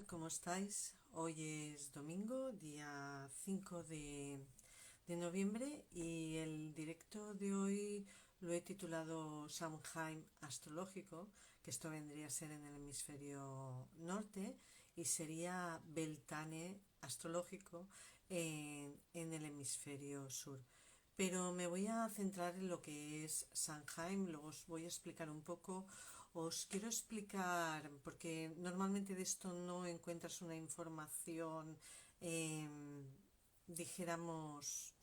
¿Cómo estáis? Hoy es domingo, día 5 de noviembre, y el directo de hoy lo he titulado Samhain astrológico, que esto vendría a ser en el hemisferio norte y sería Beltane astrológico en el hemisferio sur. Pero me voy a centrar en lo que es Samhain, luego os voy a explicar un poco. Os quiero explicar, porque normalmente de esto no encuentras una información, eh, dijéramos,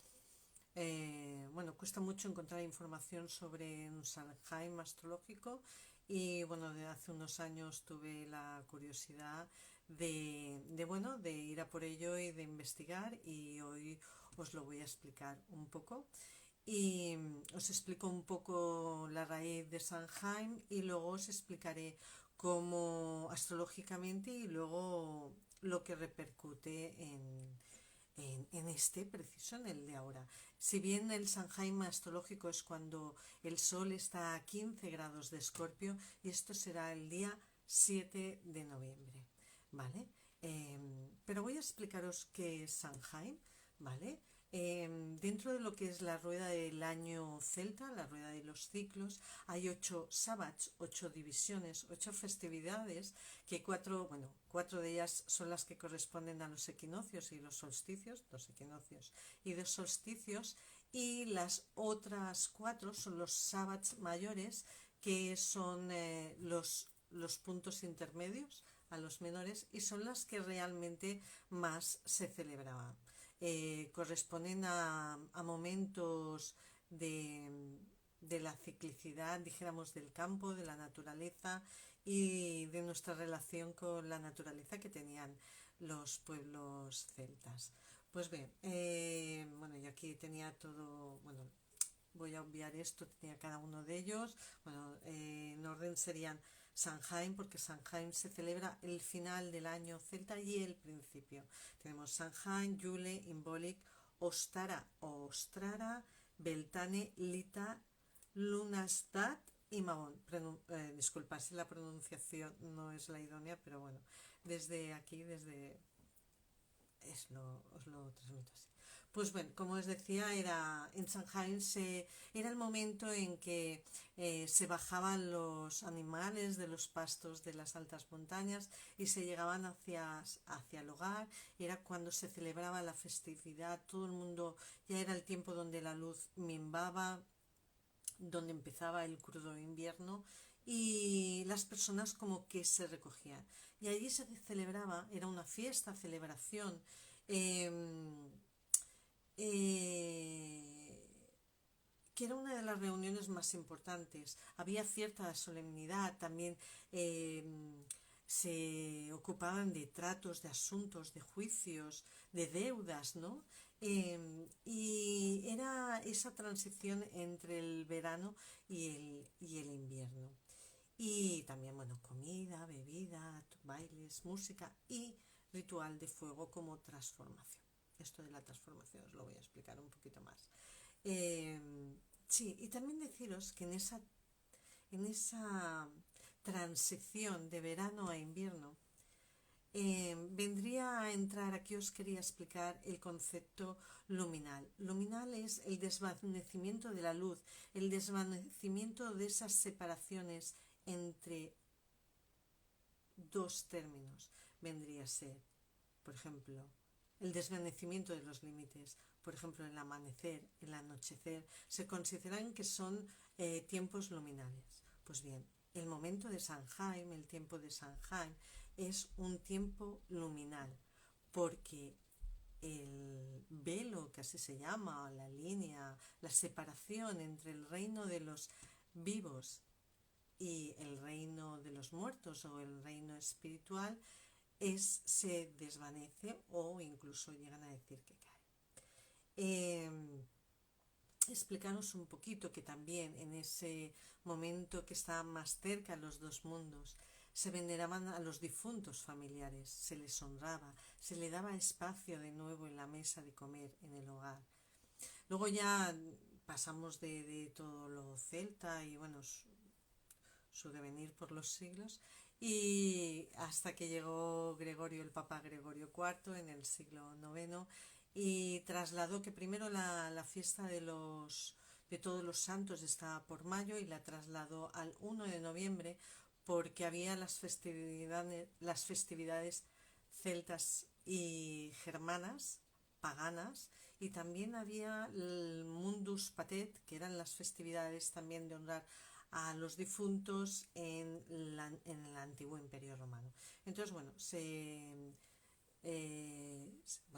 bueno, cuesta mucho encontrar información sobre un Samhain astrológico, y bueno, de hace unos años tuve la curiosidad bueno, de ir a por ello y de investigar, y hoy os lo voy a explicar un poco. Y os explico un poco la raíz de Samhain y luego os explicaré cómo astrológicamente, y luego lo que repercute en este preciso, en el de ahora. Si bien el Samhain astrológico es cuando el Sol está a 15 grados de Escorpio, y esto será el día 7 de noviembre, ¿vale? Pero voy a explicaros qué es Samhain, ¿vale? Dentro de lo que es la rueda del año celta, la rueda de los ciclos, hay 8 sabbats, 8 divisiones, 8 festividades, que cuatro de ellas son las que corresponden a los equinoccios y los solsticios, 2 equinoccios y 2 solsticios, y las otras 4 son los sabbats mayores, que son los puntos intermedios a los menores, y son las que realmente más se celebraban. Corresponden a momentos de la ciclicidad, dijéramos, del campo, de la naturaleza y de nuestra relación con la naturaleza que tenían los pueblos celtas. Pues bien, bueno, yo aquí tenía todo, bueno, voy a obviar esto, tenía cada uno de ellos. Bueno, en orden serían Samhain, porque Samhain se celebra el final del año celta y el principio. Tenemos Samhain, Yule, Imbolc, Ostara o Ostrara, Beltane, Lita, Lunastat y Mabon. Disculpad si la pronunciación no es la idónea, pero bueno, desde aquí, os lo transmito así. Pues bueno, como os decía, en Samhain era el momento en que se bajaban los animales de los pastos de las altas montañas y se llegaban hacia el hogar. Era cuando se celebraba la festividad, todo el mundo, ya era el tiempo donde la luz minvaba, donde empezaba el crudo invierno, y las personas como que se recogían. Y allí se celebraba, era una fiesta, celebración, eh, eh, que era una de las reuniones más importantes. Había cierta solemnidad, también se ocupaban de tratos, de asuntos, de juicios, de deudas, ¿no? Y era esa transición entre el verano y el invierno. Y también, bueno, comida, bebida, bailes, música y ritual de fuego como transformación. Esto de la transformación os lo voy a explicar un poquito más. Eh, sí, y también deciros que en esa transición de verano a invierno, vendría a entrar, aquí os quería explicar el concepto luminal. Luminal es el desvanecimiento de la luz, el desvanecimiento de esas separaciones entre dos términos. Vendría a ser, por ejemplo, el desvanecimiento de los límites. Por ejemplo, el amanecer, el anochecer, se consideran que son tiempos luminales. Pues bien, el momento de Samhain, el tiempo de Samhain, es un tiempo luminal, porque el velo, que así se llama, la línea, la separación entre el reino de los vivos y el reino de los muertos o el reino espiritual, se desvanece, o incluso llegan a decir que cae. Explicaros un poquito que también en ese momento que estaban más cerca los dos mundos, se veneraban a los difuntos familiares, se les honraba, se le daba espacio de nuevo en la mesa de comer en el hogar. Luego ya pasamos de todo lo celta y bueno, su devenir por los siglos, y hasta que llegó Gregorio, el Papa Gregorio IV en el siglo IX, y trasladó que primero la fiesta de todos los santos estaba por mayo y la trasladó al 1 de noviembre porque había las festividades celtas y germanas, paganas, y también había el Mundus Patet, que eran las festividades también de honrar a los difuntos en el antiguo Imperio Romano. Entonces, bueno,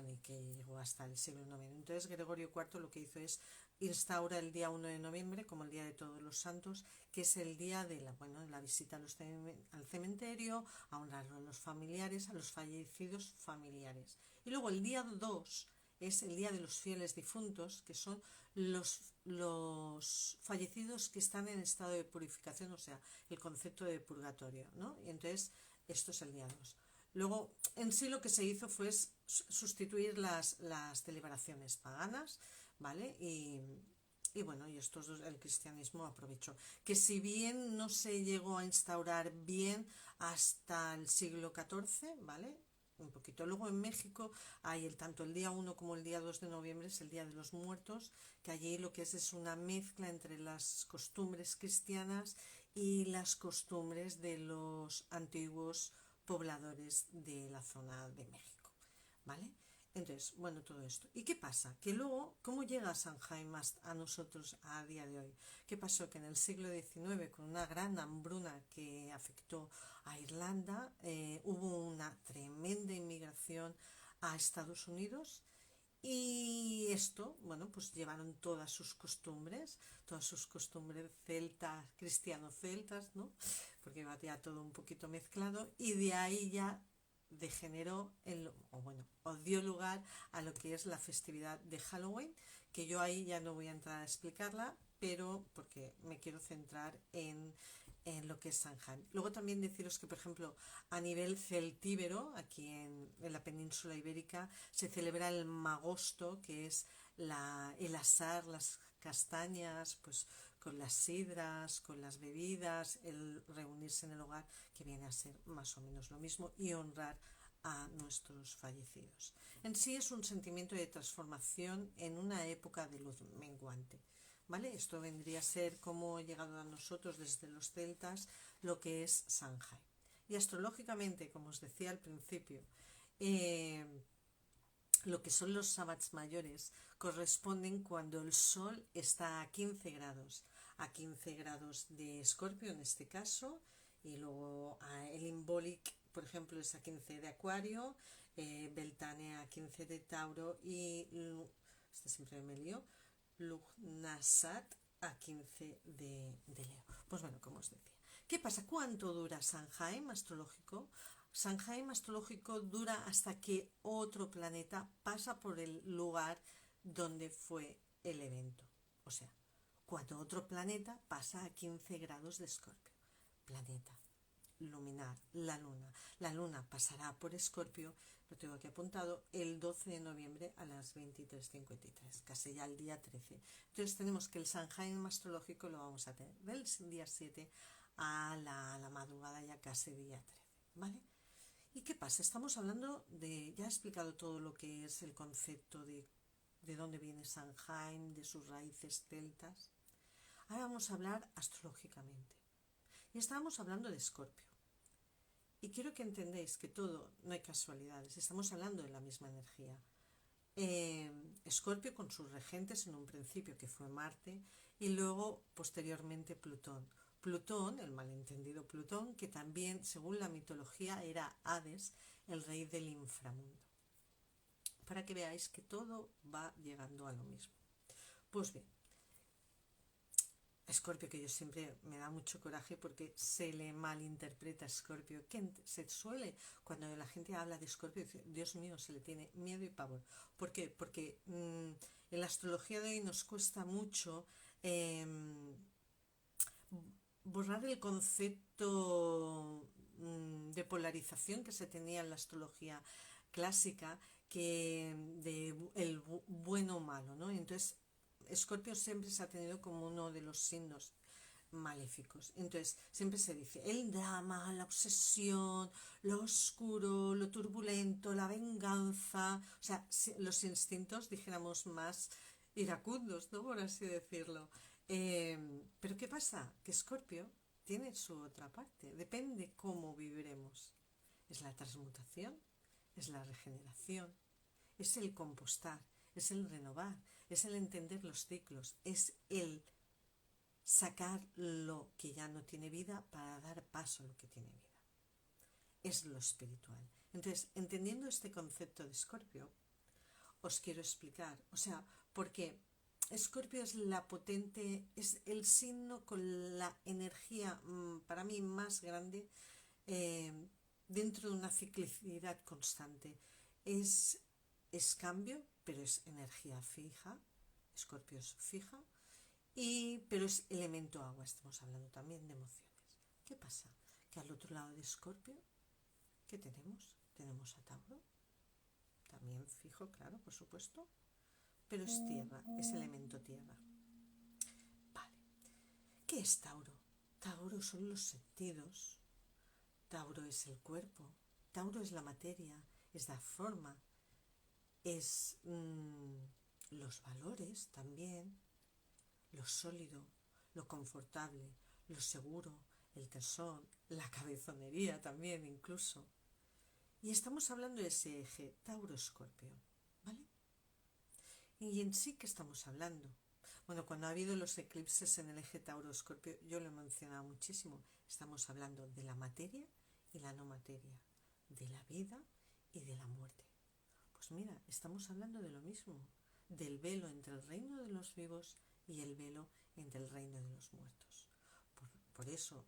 y que llegó hasta el siglo IX. Entonces Gregorio IV lo que hizo es instaura el día 1 de noviembre como el Día de Todos los Santos, que es el día de la visita al cementerio, a honrar a los familiares, a los fallecidos familiares. Y luego el día 2 es el Día de los Fieles Difuntos, que son los fallecidos que están en estado de purificación, o sea, el concepto de purgatorio, ¿no? Y entonces esto es el día 2. Luego, en sí lo que se hizo fue sustituir las celebraciones paganas, ¿vale? Y bueno, y esto el cristianismo aprovechó. Que si bien no se llegó a instaurar bien hasta el siglo XIV, ¿vale? Un poquito. Luego en México hay tanto el día 1 como el día 2 de noviembre, es el Día de los Muertos, que allí lo que es una mezcla entre las costumbres cristianas y las costumbres de los antiguos pobladores de la zona de México, ¿vale? Entonces, bueno, todo esto. ¿Y qué pasa? Que luego, ¿cómo llega San Jaime a nosotros a día de hoy? ¿Qué pasó? Que en el siglo XIX, con una gran hambruna que afectó a Irlanda, hubo una tremenda inmigración a Estados Unidos y esto, bueno, pues llevaron todas sus costumbres celtas, cristiano-celtas, ¿no? Porque iba ya todo un poquito mezclado y de ahí ya degeneró, o dio lugar a lo que es la festividad de Halloween, que yo ahí ya no voy a entrar a explicarla, pero porque me quiero centrar en lo que es San Jaime. Luego también deciros que, por ejemplo, a nivel celtíbero, aquí en la península ibérica, se celebra el magosto, que es el asar las castañas, pues con las sidras, con las bebidas, el reunirse en el hogar, que viene a ser más o menos lo mismo, y honrar a nuestros fallecidos. En sí es un sentimiento de transformación en una época de luz menguante. ¿Vale? Esto vendría a ser como ha llegado a nosotros desde los celtas lo que es San Jaime. Y astrológicamente, como os decía al principio, lo que son los sábados mayores corresponden cuando el sol está a 15 grados de Escorpio en este caso, y luego el Imbolic, por ejemplo, es a 15 de Acuario, Beltane a 15 de Tauro y, este siempre me lío, Lugnasat a 15 de Leo. Pues bueno, como os decía. ¿Qué pasa? ¿Cuánto dura San Jaime astrológico? San Jaime astrológico dura hasta que otro planeta pasa por el lugar donde fue el evento. O sea, cuando otro planeta pasa a 15 grados de Escorpio. Planeta luminar, la luna. La luna pasará por Escorpio, lo tengo aquí apuntado, el 12 de noviembre a las 23:53, casi ya el día 13. Entonces tenemos que el San Jaime astrológico lo vamos a tener del día 7 a la madrugada, ya casi día 13, ¿vale? ¿Y qué pasa? Estamos hablando ya he explicado todo lo que es el concepto de dónde viene San Jaime, de sus raíces celtas. Ahora vamos a hablar astrológicamente. Y estábamos hablando de Escorpio. Y quiero que entendáis que todo, no hay casualidades, estamos hablando de la misma energía. Escorpio con sus regentes en un principio, que fue Marte, y luego posteriormente Plutón. Plutón, el malentendido Plutón, que también, según la mitología, era Hades, el rey del inframundo. Para que veáis que todo va llegando a lo mismo. Pues bien, Escorpio, que yo siempre me da mucho coraje porque se le malinterpreta a Escorpio, que se suele, cuando la gente habla de Escorpio, Dios mío, se le tiene miedo y pavor. ¿Por qué? Porque en la astrología de hoy nos cuesta mucho borrar el concepto de polarización que se tenía en la astrología clásica, que de el bueno o malo, ¿no? Entonces Escorpio siempre se ha tenido como uno de los signos maléficos. Entonces, siempre se dice el drama, la obsesión, lo oscuro, lo turbulento, la venganza, o sea, los instintos, dijéramos, más iracundos, ¿no? Por así decirlo. Pero ¿qué pasa? Que Escorpio tiene su otra parte, depende cómo viviremos. Es la transmutación, es la regeneración, es el compostar, es el renovar, es el entender los ciclos, es el sacar lo que ya no tiene vida para dar paso a lo que tiene vida. Es lo espiritual. Entonces, entendiendo este concepto de Escorpio, os quiero explicar, o sea, porque Escorpio es la potente, es el signo con la energía para mí más grande eh, dentro de una ciclicidad constante. Es cambio, pero es energía fija. Escorpio es fija, pero es elemento agua. Estamos hablando también de emociones. ¿Qué pasa? Que al otro lado de Escorpio, ¿qué tenemos? Tenemos a Tauro, también fijo, claro, por supuesto, pero es tierra, es elemento tierra. Vale. ¿Qué es Tauro? Tauro son los sentidos, Tauro es el cuerpo, Tauro es la materia, es la forma, es los valores también, lo sólido, lo confortable, lo seguro, el tesón, la cabezonería también incluso. Y estamos hablando de ese eje Tauro-Escorpio, ¿vale? Y en sí, ¿qué estamos hablando? Bueno, cuando ha habido los eclipses en el eje Tauro-Escorpio, yo lo he mencionado muchísimo. Estamos hablando de la materia y la no materia, de la vida y de la muerte. Pues mira, estamos hablando de lo mismo, del velo entre el reino de los vivos y el velo entre el reino de los muertos. Por eso,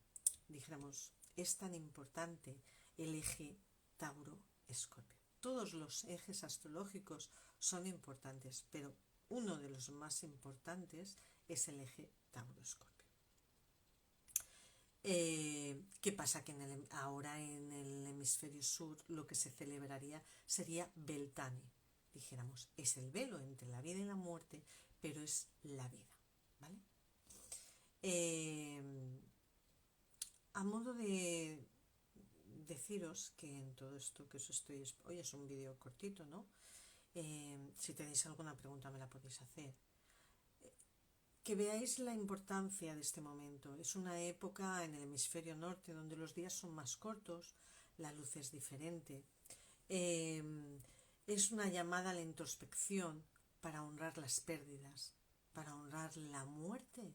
dijéramos, es tan importante el eje Tauro-Escorpio. Todos los ejes astrológicos son importantes, pero uno de los más importantes es el eje Tauro-Escorpio. ¿Qué pasa? Que ahora en el hemisferio sur lo que se celebraría sería Beltane. Dijéramos, es el velo entre la vida y la muerte, pero es la vida, ¿vale? A modo de deciros que en todo esto que os estoy... Hoy es un vídeo cortito, ¿no? Si tenéis alguna pregunta me la podéis hacer. Que veáis la importancia de este momento. Es una época en el hemisferio norte donde los días son más cortos, la luz es diferente. Es una llamada a la introspección para honrar las pérdidas, para honrar la muerte.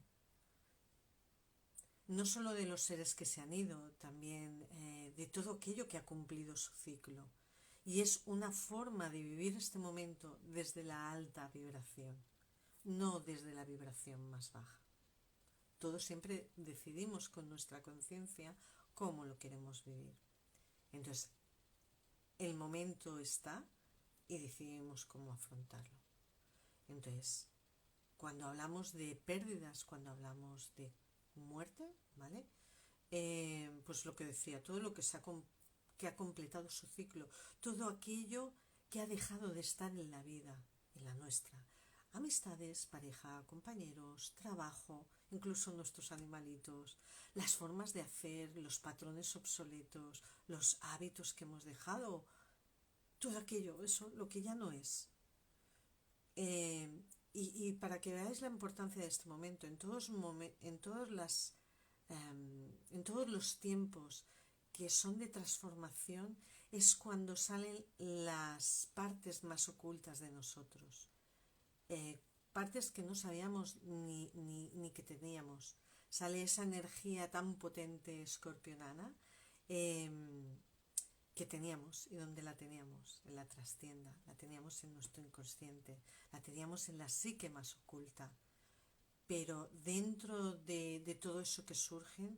No solo de los seres que se han ido, también de todo aquello que ha cumplido su ciclo. Y es una forma de vivir este momento desde la alta vibración, no desde la vibración más baja. Todos siempre decidimos con nuestra conciencia cómo lo queremos vivir. Entonces, el momento está y decidimos cómo afrontarlo. Entonces, cuando hablamos de pérdidas, cuando hablamos de muerte, ¿vale? Pues lo que decía, todo lo que ha completado su ciclo, todo aquello que ha dejado de estar en la vida, en la nuestra. Amistades, pareja, compañeros, trabajo, incluso nuestros animalitos, las formas de hacer, los patrones obsoletos, los hábitos que hemos dejado, todo aquello, eso, lo que ya no es. Y para que veáis la importancia de este momento, en todos los tiempos que son de transformación, es cuando salen las partes más ocultas de nosotros. Partes que no sabíamos ni que teníamos. Sale esa energía tan potente escorpionana que teníamos. ¿Y dónde la teníamos? En la trastienda, la teníamos en nuestro inconsciente, la teníamos en la psique más oculta. Pero dentro de todo eso que surgen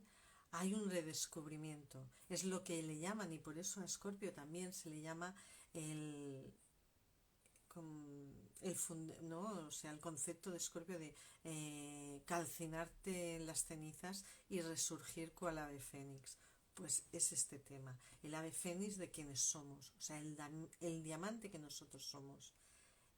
hay un redescubrimiento. Es lo que le llaman, y por eso a Escorpio también se le llama el concepto de Escorpio de calcinarte en las cenizas y resurgir cual ave fénix. Pues es este tema, el ave fénix de quienes somos, o sea, el diamante que nosotros somos.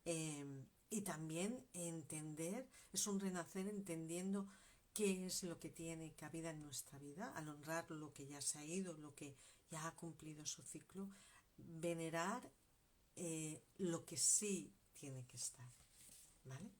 Y también entender, es un renacer entendiendo qué es lo que tiene cabida en nuestra vida, al honrar lo que ya se ha ido, lo que ya ha cumplido su ciclo, venerar lo que sí tiene que estar, ¿vale?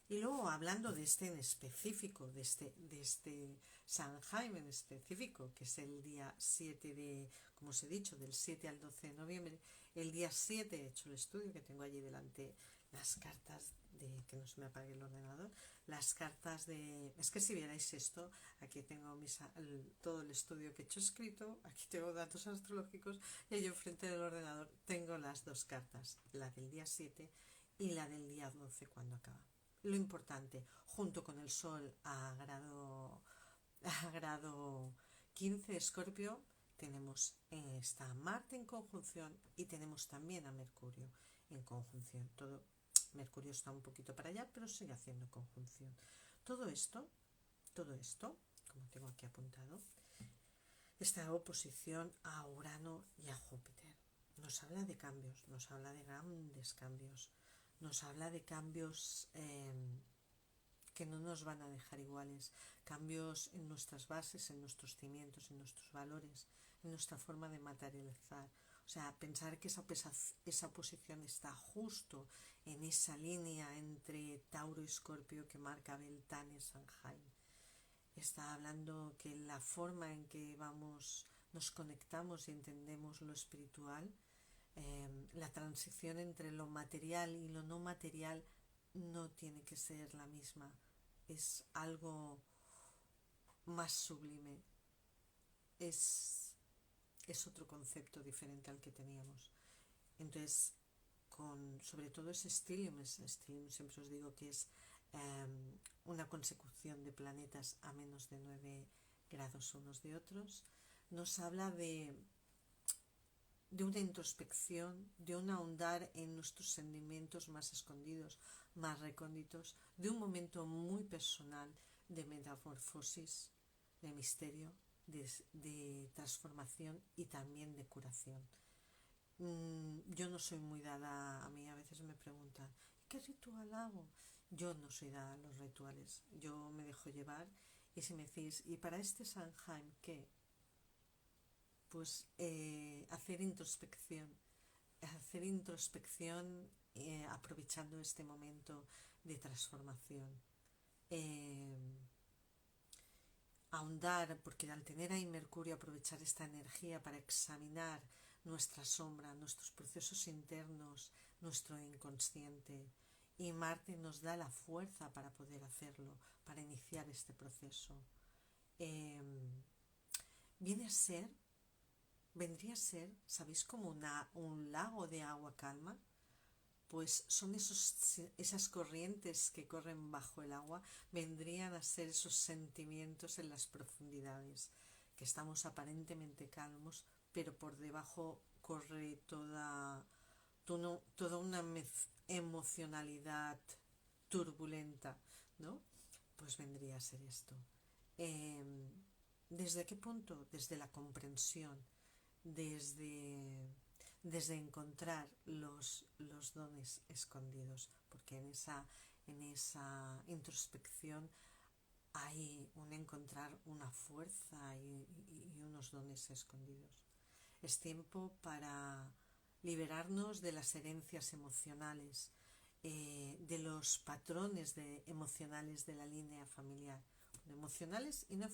Y luego, hablando de este en específico, de este Samhain en específico, que es el día 7 de, como os he dicho, del 7 al 12 de noviembre, el día 7 he hecho el estudio, que tengo allí delante las cartas de, que no se me apague el ordenador, las cartas de, es que si vierais esto, aquí tengo todo el estudio que he hecho escrito, aquí tengo datos astrológicos y yo frente del ordenador tengo las dos cartas, la del día 7 y la del día 12 cuando acaba. Lo importante, junto con el Sol a grado 15 Escorpio, tenemos está Marte en conjunción y tenemos también a Mercurio en conjunción. Mercurio está un poquito para allá, pero sigue haciendo conjunción. Todo esto, como tengo aquí apuntado, esta oposición a Urano y a Júpiter nos habla de cambios, nos habla de grandes cambios, nos habla de cambios que no nos van a dejar iguales, cambios en nuestras bases, en nuestros cimientos, en nuestros valores, en nuestra forma de materializar. O sea, pensar que esa posición está justo en esa línea entre Tauro y Escorpio que marca Beltane Samhain. Está hablando que la forma en que nos conectamos y entendemos lo espiritual, la transición entre lo material y lo no material no tiene que ser la misma, es algo más sublime, es otro concepto diferente al que teníamos. Entonces, sobre todo ese stellium siempre os digo que es una consecución de planetas a menos de 9 grados unos de otros, nos habla de una introspección, de un ahondar en nuestros sentimientos más escondidos, más recónditos, de un momento muy personal de metamorfosis, de misterio, de transformación y también de curación. Yo no soy muy dada, a mí a veces me preguntan, ¿qué ritual hago? Yo no soy dada a los rituales, yo me dejo llevar y si me decís, ¿y para este Samhain qué? Pues hacer introspección aprovechando este momento de transformación. Ahondar, porque al tener ahí Mercurio, aprovechar esta energía para examinar nuestra sombra, nuestros procesos internos, nuestro inconsciente. Y Marte nos da la fuerza para poder hacerlo, para iniciar este proceso. Vendría a ser, ¿sabéis? Como un lago de agua calma. Pues son esas corrientes que corren bajo el agua, vendrían a ser esos sentimientos en las profundidades, que estamos aparentemente calmos, pero por debajo corre toda una emocionalidad turbulenta, ¿no? Pues vendría a ser esto. ¿Desde qué punto? Desde la comprensión, desde encontrar los dones escondidos, porque en esa introspección hay un encontrar una fuerza y unos dones escondidos. Es tiempo para liberarnos de las herencias emocionales, de los patrones emocionales de la línea familiar, emocionales y no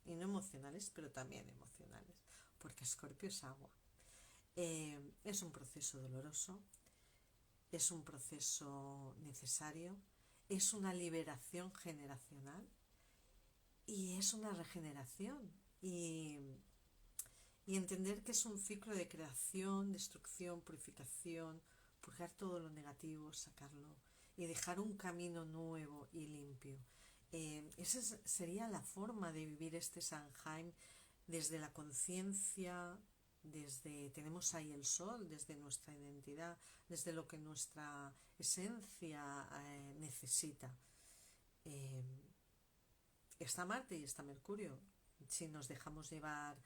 emocionales, pero también emocionales, porque Escorpio es agua. Es un proceso doloroso, es un proceso necesario, es una liberación generacional y es una regeneración. Y entender que es un ciclo de creación, destrucción, purificación, purgar todo lo negativo, sacarlo y dejar un camino nuevo y limpio. Esa sería la forma de vivir este Samhain desde la conciencia, tenemos ahí el sol, desde nuestra identidad, desde lo que nuestra esencia necesita. Está Marte y está Mercurio. Si nos dejamos llevar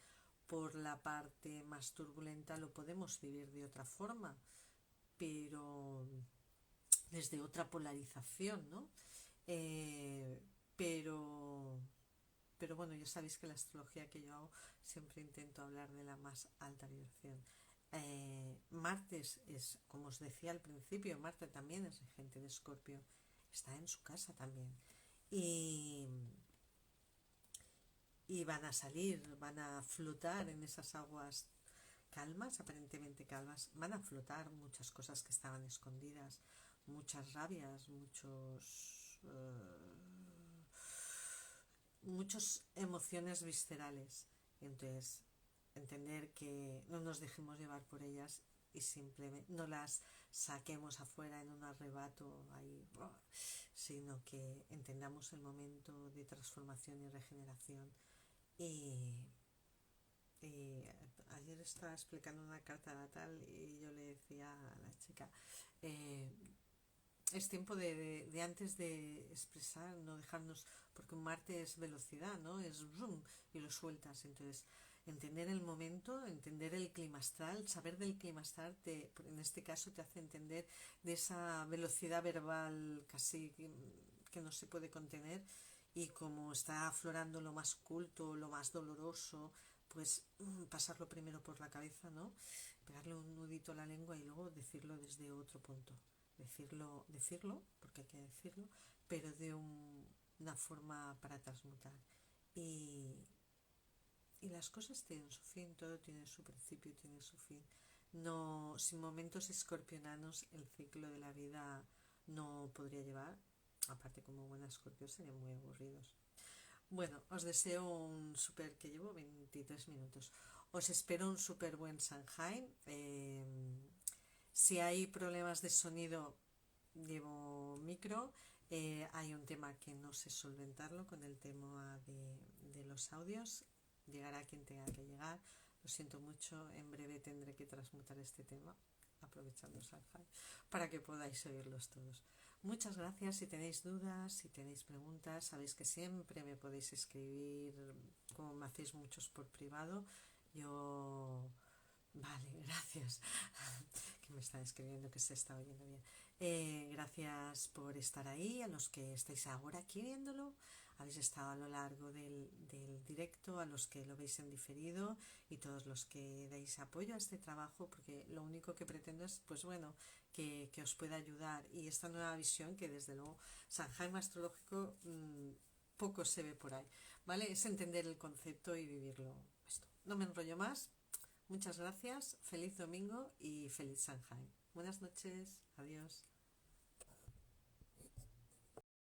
por la parte más turbulenta, lo podemos vivir de otra forma, pero desde otra polarización, ¿no? pero, pero bueno, ya sabéis que la astrología que yo hago siempre intento hablar de la más alta vibración. Martes es, como os decía al principio, Marte también es regente de Escorpio, está en su casa también. Y, y van a salir, van a flotar en esas aguas calmas, aparentemente calmas, van a flotar muchas cosas que estaban escondidas, muchas rabias, muchas emociones viscerales. Entonces, entender que no nos dejemos llevar por ellas y simplemente no las saquemos afuera en un arrebato ahí, sino que entendamos el momento de transformación y regeneración. Y, y ayer estaba explicando una carta natal y yo le decía a la chica, eh, es tiempo de antes de expresar, no dejarnos, porque un Marte es velocidad, ¿no? Es zoom y lo sueltas. Entonces, entender el momento, entender el clima astral, saber del clima astral, en este caso te hace entender de esa velocidad verbal casi que no se puede contener, y como está aflorando lo más oculto, lo más doloroso, pues pasarlo primero por la cabeza, ¿no? Pegarle un nudito a la lengua y luego decirlo desde otro punto. Decirlo, porque hay que decirlo, pero de una forma para transmutar. Y, y las cosas tienen su fin, todo tiene su principio y tiene su fin. No, sin momentos escorpionanos el ciclo de la vida no podría llevar. Aparte, como buena escorpio serían muy aburridos. Bueno, os deseo un súper, que llevo 23 minutos. Os espero un súper buen Sanheim. Si hay problemas de sonido, llevo micro. Hay un tema que no sé solventarlo con el tema de los audios. Llegará quien tenga que llegar. Lo siento mucho. En breve tendré que transmutar este tema, aprovechando Sanjay, para que podáis oírlos todos. Muchas gracias. Si tenéis dudas, si tenéis preguntas, sabéis que siempre me podéis escribir, como me hacéis muchos por privado. Yo... Vale, gracias. Que me están escribiendo que se está oyendo bien. Gracias por estar ahí, a los que estáis ahora aquí viéndolo, habéis estado a lo largo del directo, a los que lo veis en diferido y todos los que dais apoyo a este trabajo, porque lo único que pretendo es, pues bueno, que os pueda ayudar, y esta nueva visión que desde luego Sanheim Astrológico poco se ve por ahí, ¿vale? Es entender el concepto y vivirlo. Esto. No me enrollo más. Muchas gracias, feliz domingo y feliz Sanheim. Buenas noches, adiós.